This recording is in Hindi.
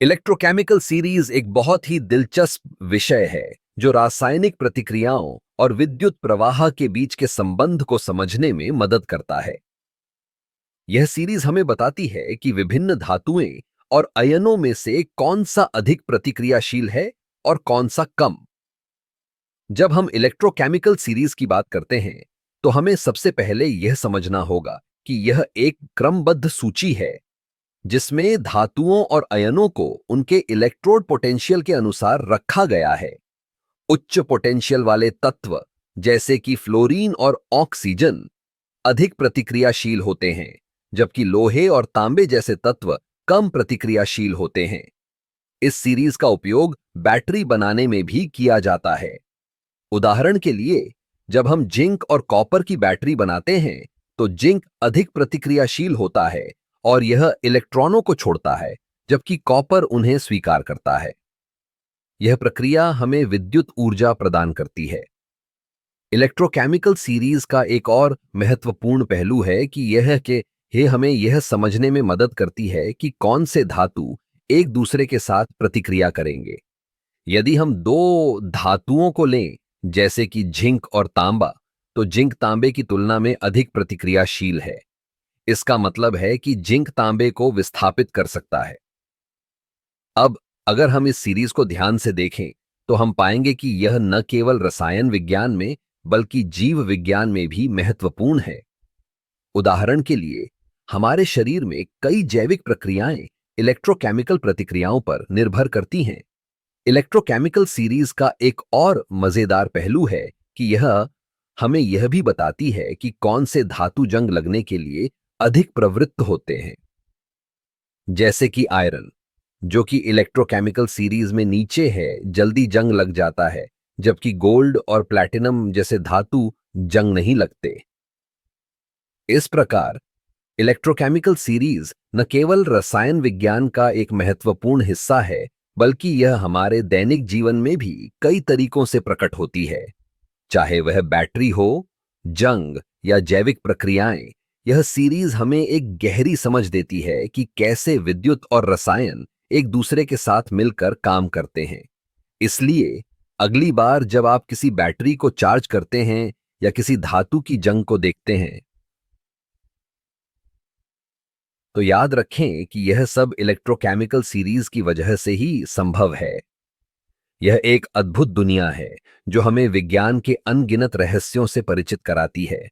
इलेक्ट्रोकेमिकल सीरीज एक बहुत ही दिलचस्प विषय है जो रासायनिक प्रतिक्रियाओं और विद्युत प्रवाह के बीच के संबंध को समझने में मदद करता है। यह सीरीज हमें बताती है कि विभिन्न धातुएं और अयनों में से कौन सा अधिक प्रतिक्रियाशील है और कौन सा कम। जब हम इलेक्ट्रोकेमिकल सीरीज की बात करते हैं तो हमें सबसे पहले यह समझना होगा कि यह एक क्रमबद्ध सूची है जिसमें धातुओं और अयनों को उनके इलेक्ट्रोड पोटेंशियल के अनुसार रखा गया है। उच्च पोटेंशियल वाले तत्व जैसे कि फ्लोरीन और ऑक्सीजन अधिक प्रतिक्रियाशील होते हैं, जबकि लोहे और तांबे जैसे तत्व कम प्रतिक्रियाशील होते हैं। इस सीरीज का उपयोग बैटरी बनाने में भी किया जाता है। उदाहरण के लिए, जब हम जिंक और कॉपर की बैटरी बनाते हैं तो जिंक अधिक प्रतिक्रियाशील होता है और यह इलेक्ट्रॉनों को छोड़ता है, जबकि कॉपर उन्हें स्वीकार करता है। यह प्रक्रिया हमें विद्युत ऊर्जा प्रदान करती है। इलेक्ट्रोकेमिकल सीरीज का एक और महत्वपूर्ण पहलू है कि यह हमें यह समझने में मदद करती है कि कौन से धातु एक दूसरे के साथ प्रतिक्रिया करेंगे। यदि हम दो धातुओं को लें, जैसे कि जिंक और तांबा, तो जिंक तांबे की तुलना में अधिक प्रतिक्रियाशील है। इसका मतलब है कि जिंक तांबे को विस्थापित कर सकता है। अब अगर हम इस सीरीज को ध्यान से देखें तो हम पाएंगे कि यह न केवल रसायन विज्ञान में बल्कि जीव विज्ञान में भी महत्वपूर्ण है। उदाहरण के लिए, हमारे शरीर में कई जैविक प्रक्रियाएं इलेक्ट्रोकेमिकल प्रतिक्रियाओं पर निर्भर करती हैं। इलेक्ट्रोकेमिकल सीरीज का एक और मजेदार पहलू है कि यह हमें यह भी बताती है कि कौन से धातु जंग लगने के लिए अधिक प्रवृत्त होते हैं। जैसे कि आयरन, जो कि इलेक्ट्रोकेमिकल सीरीज में नीचे है, जल्दी जंग लग जाता है, जबकि गोल्ड और प्लैटिनम जैसे धातु जंग नहीं लगते। इस प्रकार इलेक्ट्रोकेमिकल सीरीज न केवल रसायन विज्ञान का एक महत्वपूर्ण हिस्सा है, बल्कि यह हमारे दैनिक जीवन में भी कई तरीकों से प्रकट होती है। चाहे वह बैटरी हो, जंग या जैविक प्रक्रियाएं, यह सीरीज हमें एक गहरी समझ देती है कि कैसे विद्युत और रसायन एक दूसरे के साथ मिलकर काम करते हैं। इसलिए अगली बार जब आप किसी बैटरी को चार्ज करते हैं या किसी धातु की जंग को देखते हैं, तो याद रखें कि यह सब इलेक्ट्रोकेमिकल सीरीज की वजह से ही संभव है। यह एक अद्भुत दुनिया है जो हमें विज्ञान के अनगिनत रहस्यों से परिचित कराती है।